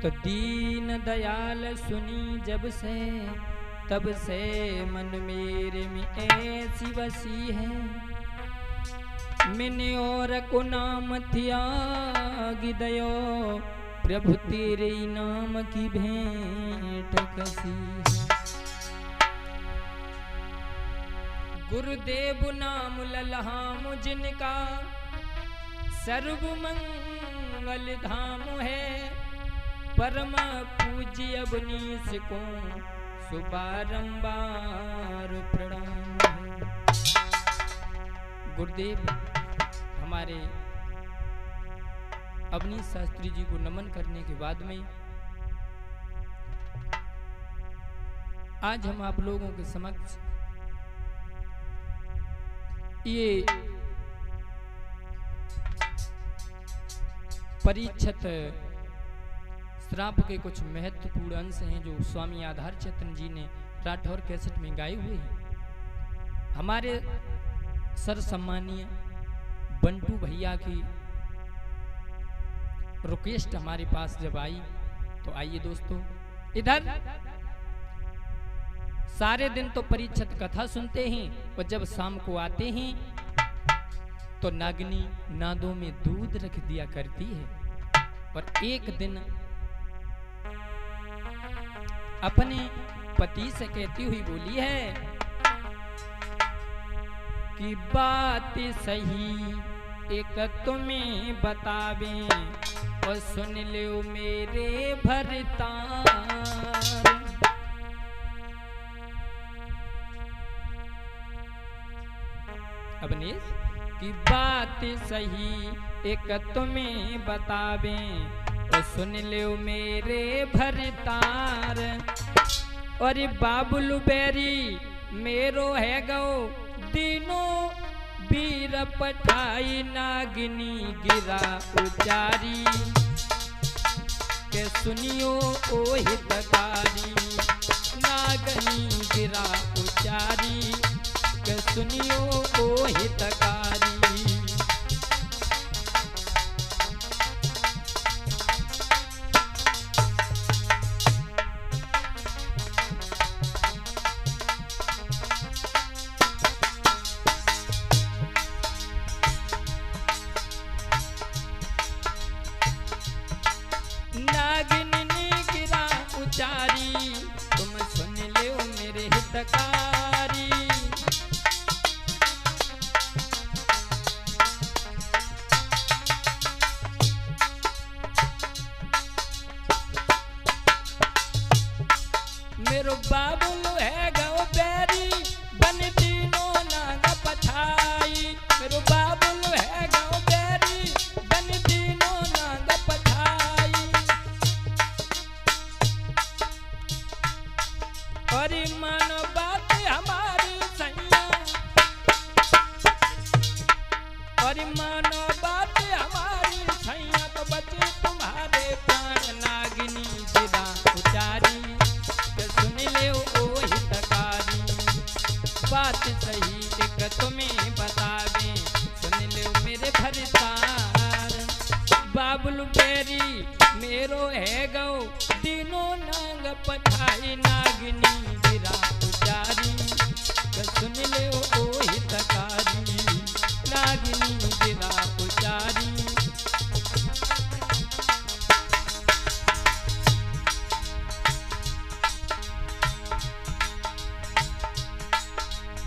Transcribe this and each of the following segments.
तो दीन दयाल सुनी जब से, तब से मन मेरे में ऐसी बसी है। मैंने और को नाम त्याग दयो, प्रभु तेरे नाम की भेंट कसी है। गुरुदेव नाम ललहाम जिनका, सर्व मंगल धाम है। परम पूज्य अवनीश को सुबारंबार प्रणाम है। गुरुदेव हमारे अवनीश शास्त्री जी को नमन करने के बाद में आज हम आप लोगों के समक्ष ये परीक्षित श्राप के कुछ महत्वपूर्ण अंश हैं जो स्वामी आधार चेतन जी ने राठौर कैसेट में गाए हुए हैं। हमारे सर सम्मानीय बंटू भैया की रिक्वेस्ट हमारे पास जब आई तो आइए दोस्तों इधर सारे दिन तो परीक्षित कथा सुनते हैं और जब शाम को आते हैं तो नागिनी नादों में दूध रख दिया करती है। और एक दिन अपने पति से कहती हुई बोली है कि बात सही एक तुम्हें बतावे और सुन लो मेरे भरतार। अवनीश की बात सही एक तुम्हें बतावे और सुन लो मेरे भरतार। और बाबुल बैरी मेरो है गो दिनों वीर पठाई नागिनी गिरा उचारी के सुनियो ओ हितकारी। नागिनी गिरा उचारी के सुनियो ओ हितकारी। नागिनी ने गिरा उचारी तुम सुन लो मेरे हितकारी। मेरो बाबुल है गौ बैरी बन तीनों नाग पठाई। मेरो बाबुल है गौ बैरी बन तीनों नाग पठाई। और मानो बात हमारी सैया, और मानो बात हमारी सैया तो बचे तुम्हारे प्राण। नागिनी गिरा उचारी बात सही एक तुम्हें बतावे सुन लो मेरे भरतार। बाबुल बैरी मेरो है गौ तीनों नाग पठाई। नागिनी गिरा उचारी सुन लो ओ हितकारी। नागिनी गिरा उचारी।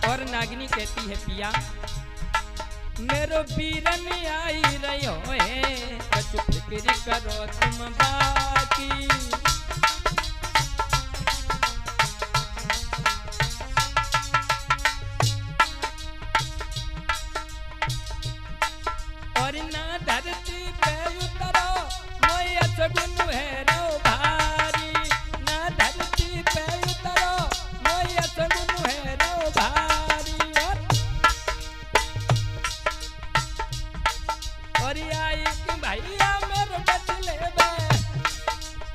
और नागिनी कहती है पिया मेरो बीरन आई रहो है कछु फिक्र करो तुम बाकी। और ना धरती पे उतरो मोय सगुन है रो भारी। ना धरती पे उतरो मोय सगुन है रो भारी। और आई कि भैया मेरो डट लेबे।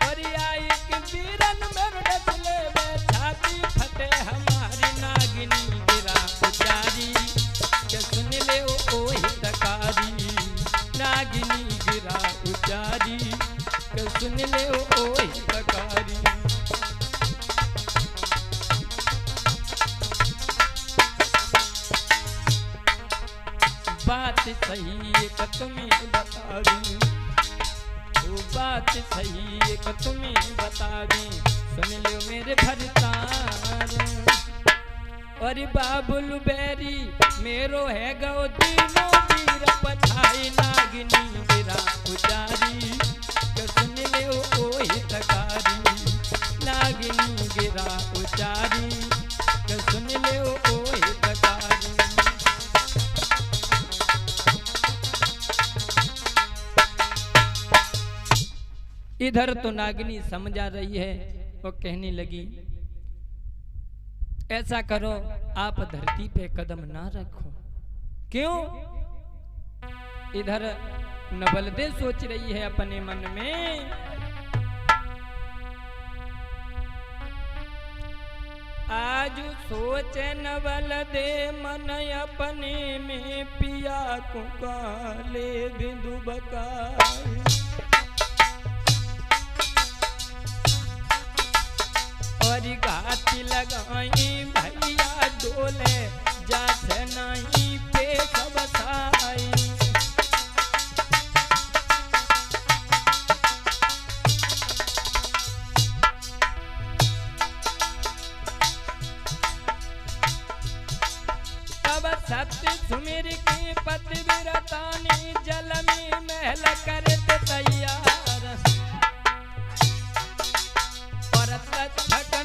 और आई कि बीरन मेरो डट लेबे। छाती फटे हमारी। नागिनी गिरा उचारी के सुन ले ओ हितकारी। नागिनी गिरा उचारी के सुन ले ओ हितकारी। बात सही एक तुम्हें बता दूं, वो बात सही एक तुम्हें बता दूं, सुन लो मेरे भरतार। और बाबुल बैरी मेरो है गौ तीनों वीर पछाई नागिनी गिरा उचारी, के सुन ले ओ हितकारी। नागिनी गिरा उचारी, के सुन ले ओ हितकारी। इधर तो नागिनी समझा रही है, वो कहने लगी ऐसा करो आप धरती पे कदम ना रखो। क्यों? इधर नवलदे सोच रही है अपने मन में, आज सोचे नवलदे मन अपने में, पिया को काले बिंदु बकाए। और घाटी लगाई भैया डोले, जासे नहीं पे सब साई। तब सत्य सुमिर के पति विरतानी, जल में महल कर तैयार।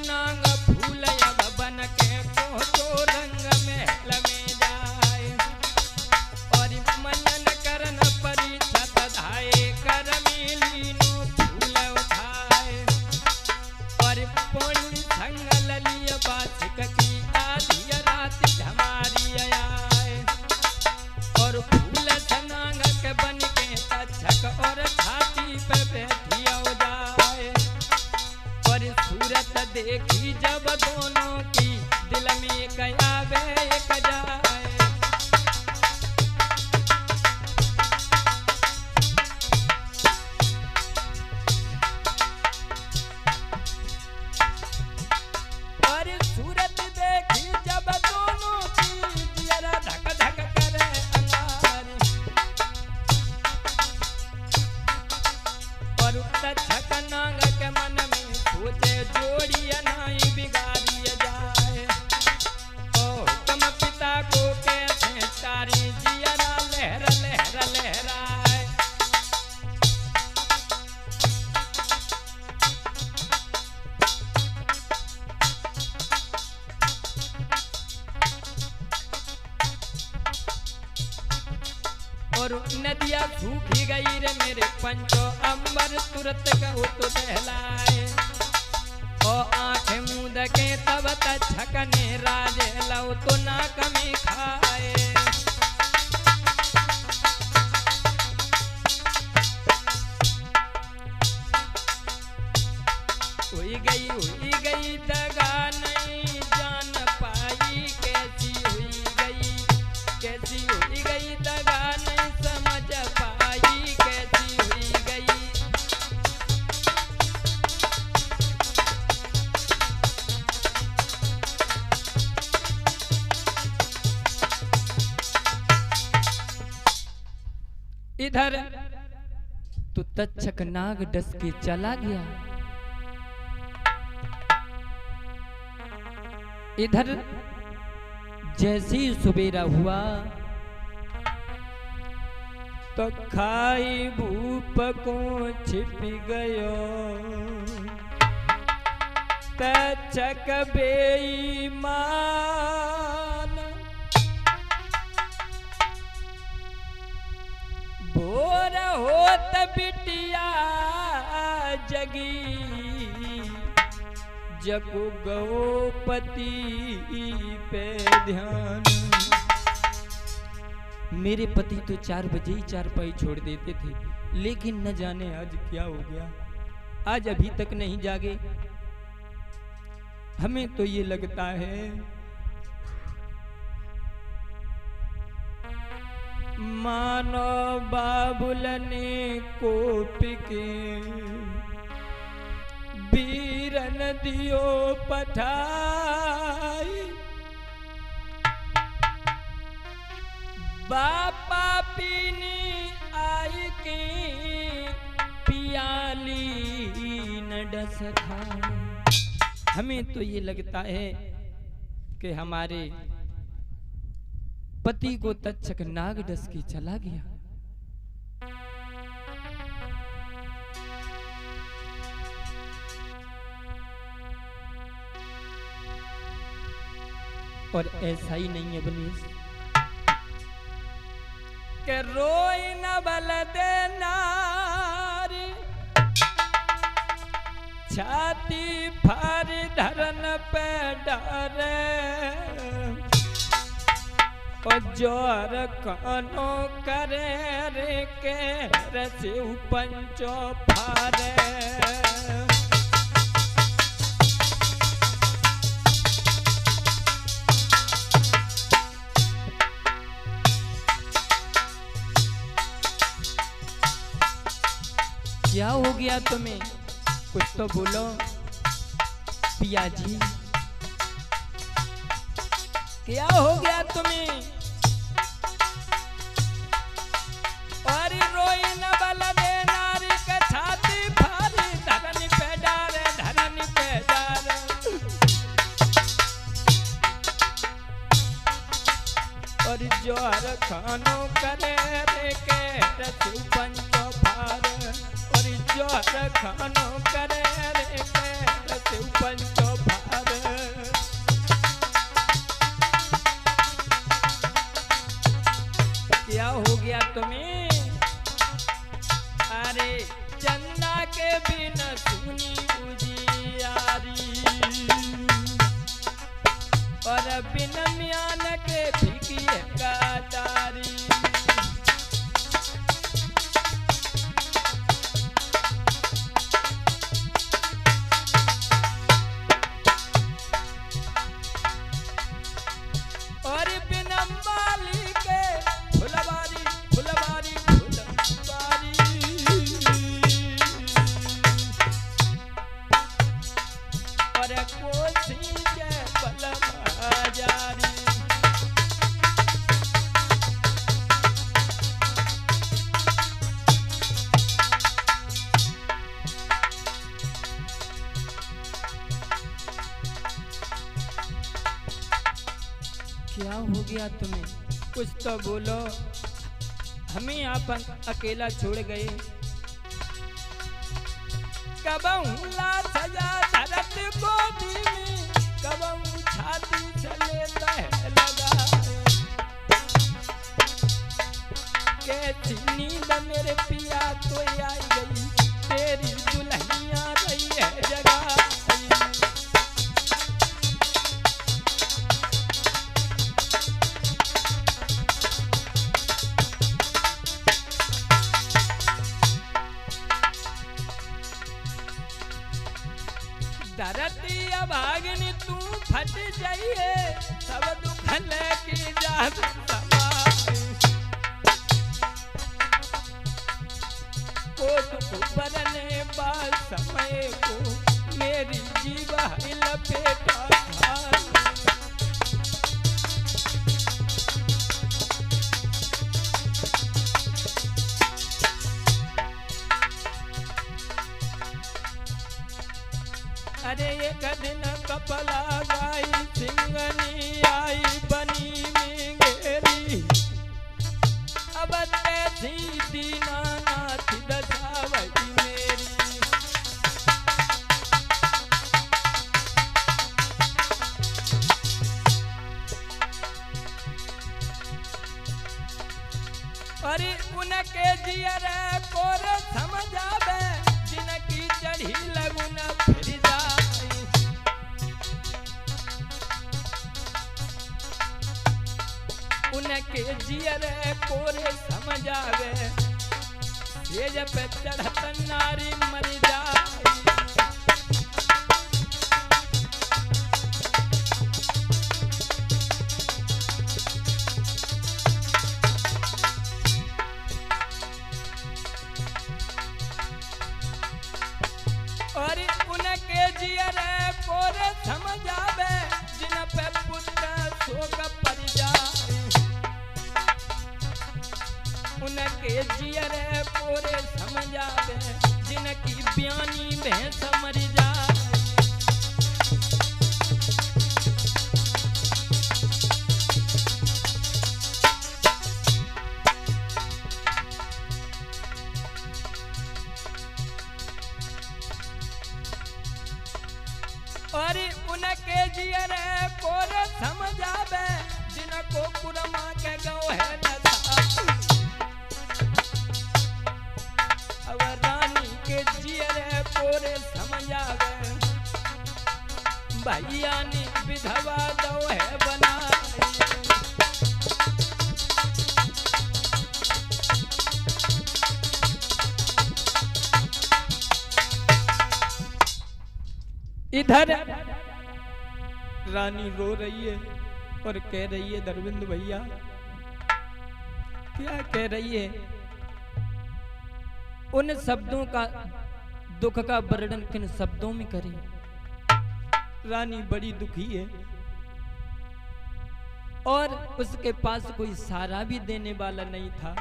नांग फूल अब बन के पहुँचो रंग महल में जाए। और मनन करन परिछत धाए, कर मिलीनो फूल उठाए। और पुण्य संग ललिय बासिक की, आधी रात झमारी आए। और फूल सनांग के बन के तक्षक, और छाती पे बैठिया जाए। और सूरत देखी जब दोनों की, दिल में एक आवे एक जाए। और सूरत देखी जब दोनों की, जरा धक धक करे अंगारी। और तक्षक नांग के मन में सोचे, जोड़िया नहीं बिगाड़िया जाए। ओ तुम पिता को कैसे तारी, जियरा लहरा लहरा लहराए। और नदिया सूखी गई रे मेरे पंचो, अंबर तुरंत कहो तो दहलाए। ओ आंखें मूंद के तब तक्षक ने राजे, लव तो नाक में खाए। हुई गई दगा नहीं जान पाई, कैसी हुई गई दगा नहीं समझ पाई, कैसी हुई गई। इधर तो तक्षक नाग डस के चला गया। इधर जैसे ही सुबेरा हुआ, तो खाई भूप को छिप गयो। तक्षक बेईमान, भोर होत बिटिया जगी, जगो गौपति पे ध्यान। मेरे पति तो 4 बजे ही चारपाई छोड़ देते थे, लेकिन न जाने आज क्या हो गया, आज अभी तक नहीं जागे। हमें तो ये लगता है मानो बाबुल ने कोप के नदियो पठाई बापा पीनी आई की पियाली न डस खाए। हमें तो ये लगता है कि हमारे पति को तक्षक नाग डस के चला गया। और ऐसा ही नहीं है बनीस के रोई न बल देनारी छाती फार धरन पे डरे और जोर कानो करे रे के रसे पंचो फारे। क्या हो गया तुम्हें? कुछ तो बोलो पिया जी, क्या हो गया तुम्हें? और रोई न बल दे नारी के छाती फारी धरनी पे डारे धरनी पे डारे। और जोर खानो करे रे के रसु पंचो फार। और जोर खानो करे रे के रसु पंचो फार। क्या हो गया तुम्हें? अरे चंदा के बिना सुनी उजियारी और बिन म्यान के फीकी काटारी। और बिन माली के फुलवारी फुलवारी फुलवारी। और कोसी के बलमाजारी। क्या हो गया तुम्हें? कुछ तो बोलो। हमें यहाँ अकेला छोड़ गए। कबहू ला सजा धरत गोदी में कबहू छाती चले लगा के नींद मेरे पिया तो आई गई तेरी दुल्हनिया रही है जगह। धरती अभागिनी तू फट जाइए सब दुख लेके जा को दुख बरने बाद समय को मेरी जीवा लपेटा। अरे एक दिन कपला गाई सिंगनी आई बनी में घेरी। अब तेरी दीनानाथ दशावती मेरी। अरे उनके जियर कोर समझावे जिनकी चढ़ी लगुन फिर जाए। उनके जियर कोरे समझावे ये जब चढ़त नारी मर जाए। और उनके जियर समझावे जिन पे पुत्र शोक पर जाए उनके जियरे पोरे समझावे जिनकी ब्यानी भैंस मर जाए और उनके जियरे पोरे समझावे जिनको कुरमा के गौ है नशा अब रानी के जियरे पोरे समझावे भैया ने विधवा दो है बना इधर रानी रो रही है और कह रही है धर्मेंद्र भैया क्या कह रही है उन शब्दों का दुख का वर्णन किन शब्दों में करें रानी बड़ी दुखी है और उसके पास कोई सहारा भी देने वाला नहीं था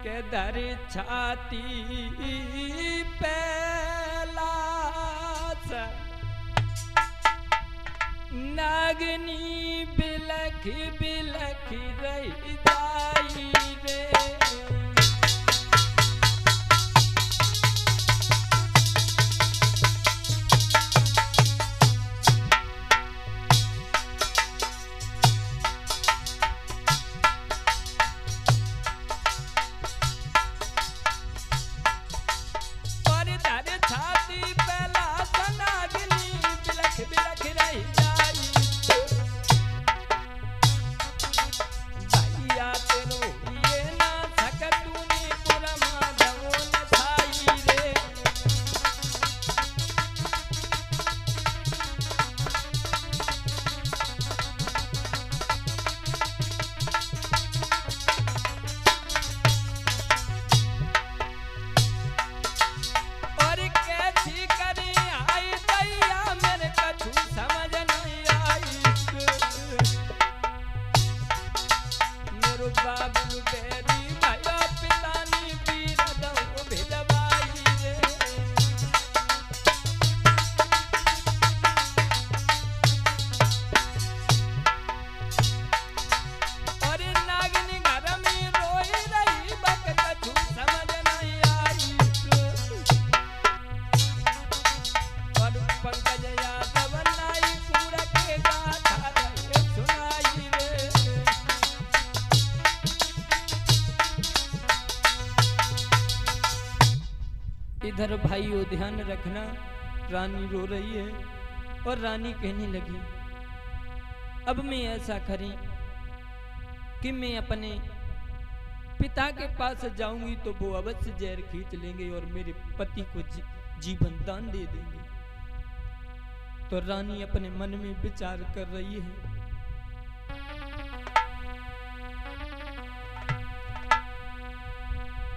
के दर छाती पे नागनी बिलख बिलख रही जाई रे इधर भाइयों ध्यान रखना रानी रो रही है और रानी कहने लगी अब मैं ऐसा करें कि मैं अपने पिता के पास जाऊंगी तो वो अवश्य जहर खींच लेंगे और मेरे पति को जीवन दान दे देंगे। तो रानी अपने मन में विचार कर रही है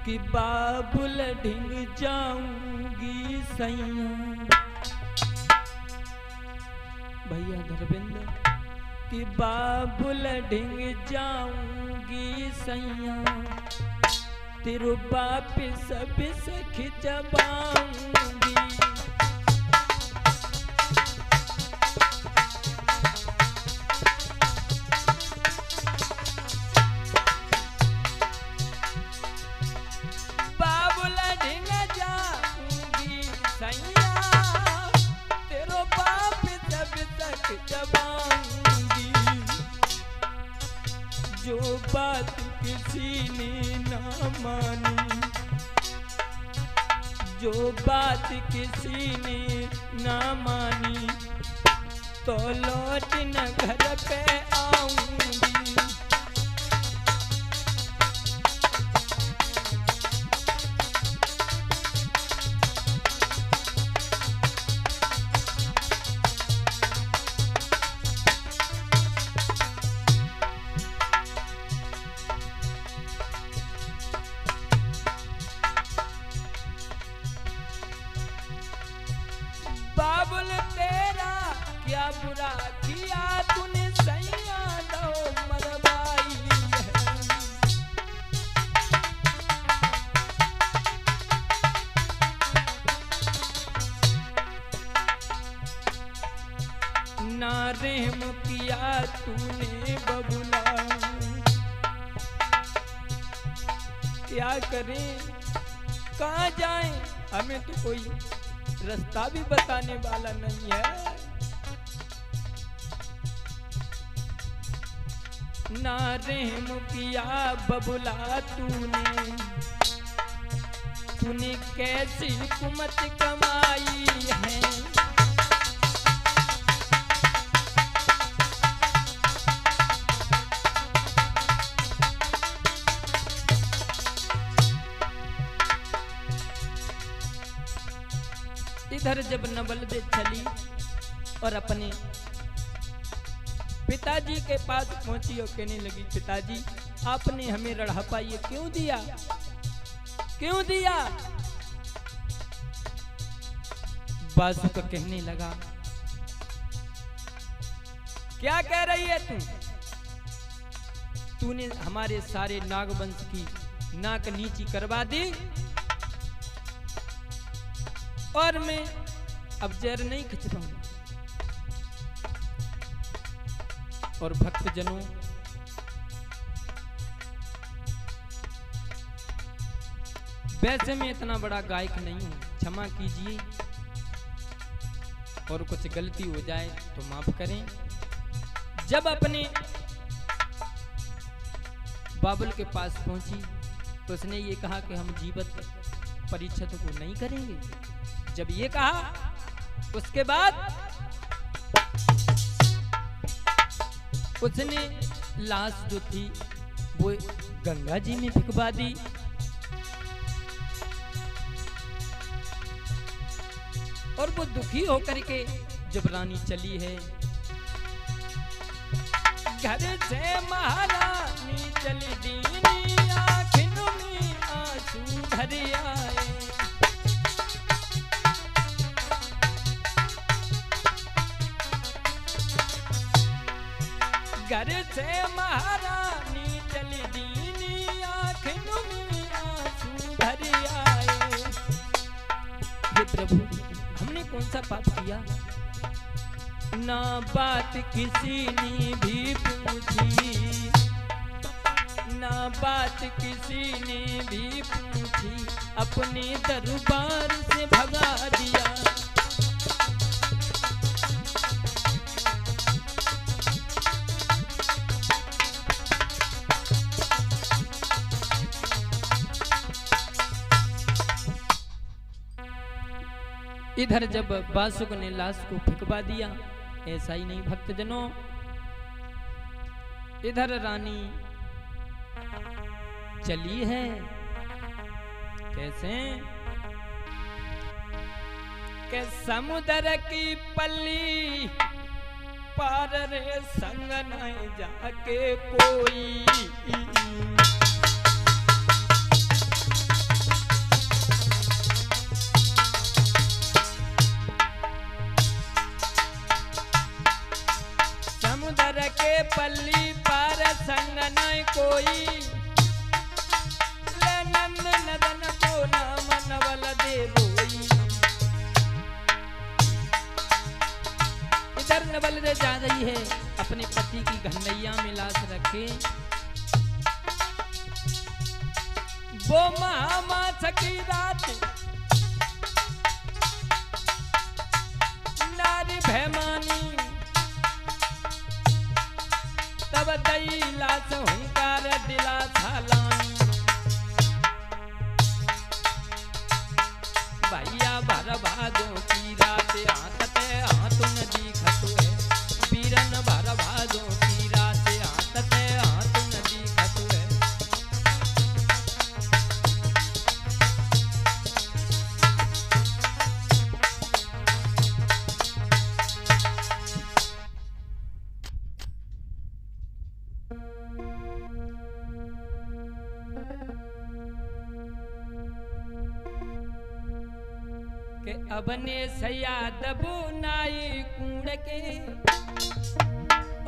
कि बाबुल ढिंग जाऊंगी सैया भैया धर्मेंद्र कि बाबुल ढिंग जाऊंगी सैया तेरो बाप सब खिंचवाऊंगी जो बात किसी ने ना मानी जो बात किसी ने ना मानी तो लौट न घर पे आऊंगी। बुरा किया तूने सैया दो मरवाई है। ना रहम किया तूने बबुला, क्या करें कहाँ जाएं, हमें तो कोई रास्ता भी बताने वाला नहीं है। ना रहम किया बबुला तूने कैसी हुकूमत कमाई है। इधर जब नवलदे चली और अपने पिताजी के पास पहुंची और कहने लगी, पिताजी आपने हमें रढ़ापा ये क्यों दिया, क्यों दिया? बासुका कहने लगा, क्या कह रही है तूने हमारे सारे नागवंश की नाक नीची करवा दी और मैं अब जहर नहीं खिंच पाऊंगा। और भक्तजनों, वैसे मैं इतना बड़ा गायक नहीं हूं, क्षमा कीजिए और कुछ गलती हो जाए तो माफ करें। जब अपने बाबुल के पास पहुंची तो उसने ये कहा कि हम जीवित परीक्षित को नहीं करेंगे। जब ये कहा उसके बाद उसने लाश जो थी वो गंगा जी में फेंकवा दी। और वो दुखी होकर के जब रानी चली है, घर से महारानी चली दीनी आँखों में आंसू भर आए। घर से महारानी चली दीनी आँखों में आंसू भर आए। हे प्रभु, हमने कौन सा पाप किया? ना बात किसी ने भी पूछी, ना बात किसी ने भी पूछी, अपने दरबार से भगा दिया। इधर जब बासुक ने लाश को फेंकवा दिया, ऐसा ही नहीं भक्तजनों, इधर रानी चली है। कैसे? के समुद्र की पल्ली पार रे संग नहीं जाके कोई। समुद्र के पल्ली पार संग नहीं कोई, ले नंद नदन को न मनवल दे रोई। इधर नवलदे जा रही है अपने पति की घनैया में लाश रखे। वो महामास की रात नारी भैमानी, तब दई लाश हुंकार दिला थालानी। भैया भर भादों की रात आंतते हाथुन दिखत है, बीरन भर भादों की रात आंतते हाथुन दिखत है। के अबने यादव नाई कूड़ के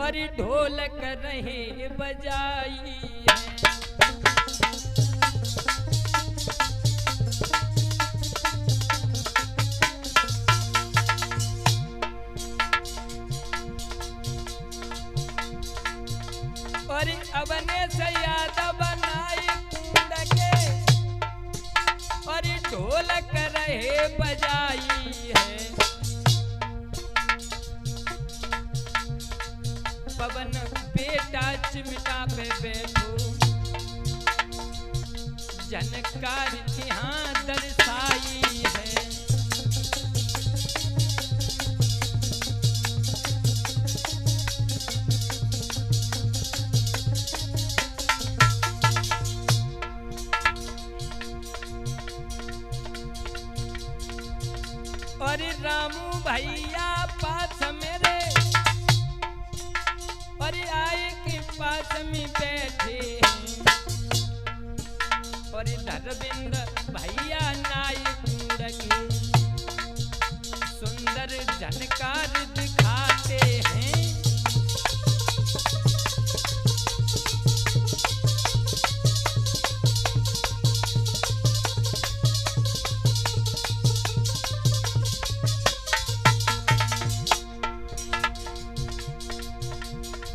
और ढोलक रहे बजाई है। और अबने यादव नाई कूड़ के और ढोलक रहे बजाई है। पवन बेटा चिमटा पे बैठो जनकार यहाँ दर्शाई है। और रामू भैया पास मेरे और आए के पास में बैठे हैं। और धर्मेंद्र भैया नाई कूड़ के सुंदर झनकार दिखाते हैं।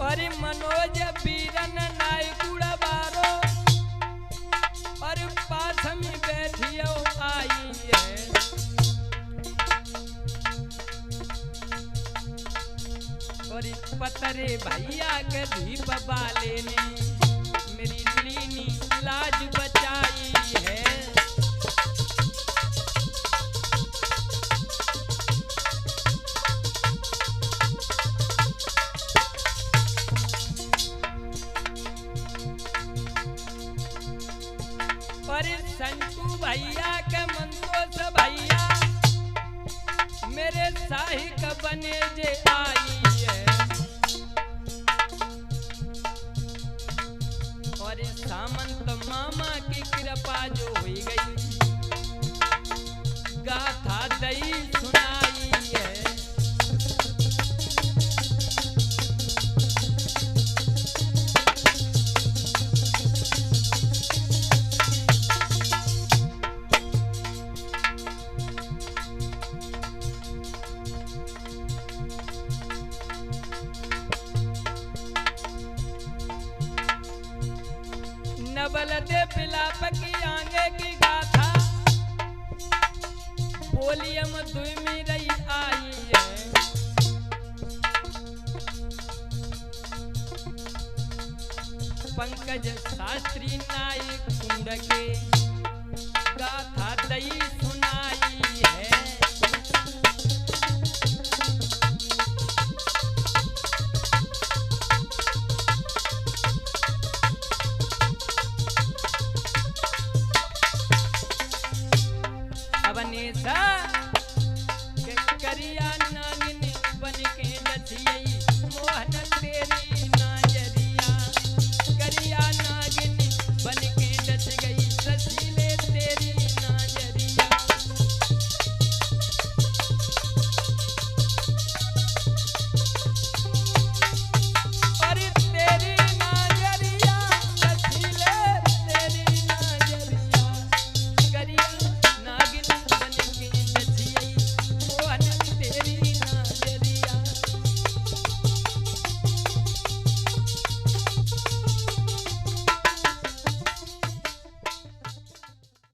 और मनोज बीरन नाई कूड़ा बारो और पास में बैठियो आई है। और पतरे भैया के दीप वाले ने मेरी लीनी लाज बचाई है। और संतू भैया के मंतोष भैया मेरे साहिक बने जे आई है। और सामंत मामा की कृपा जो हुई गई गाथा दई सुनाई है। नवल दे बिलाप की आगे की गाथा बोलियम दुई में रही आई है। पंकज शास्त्री नाई कूड़ के गाथा दई सुनाई है। अबने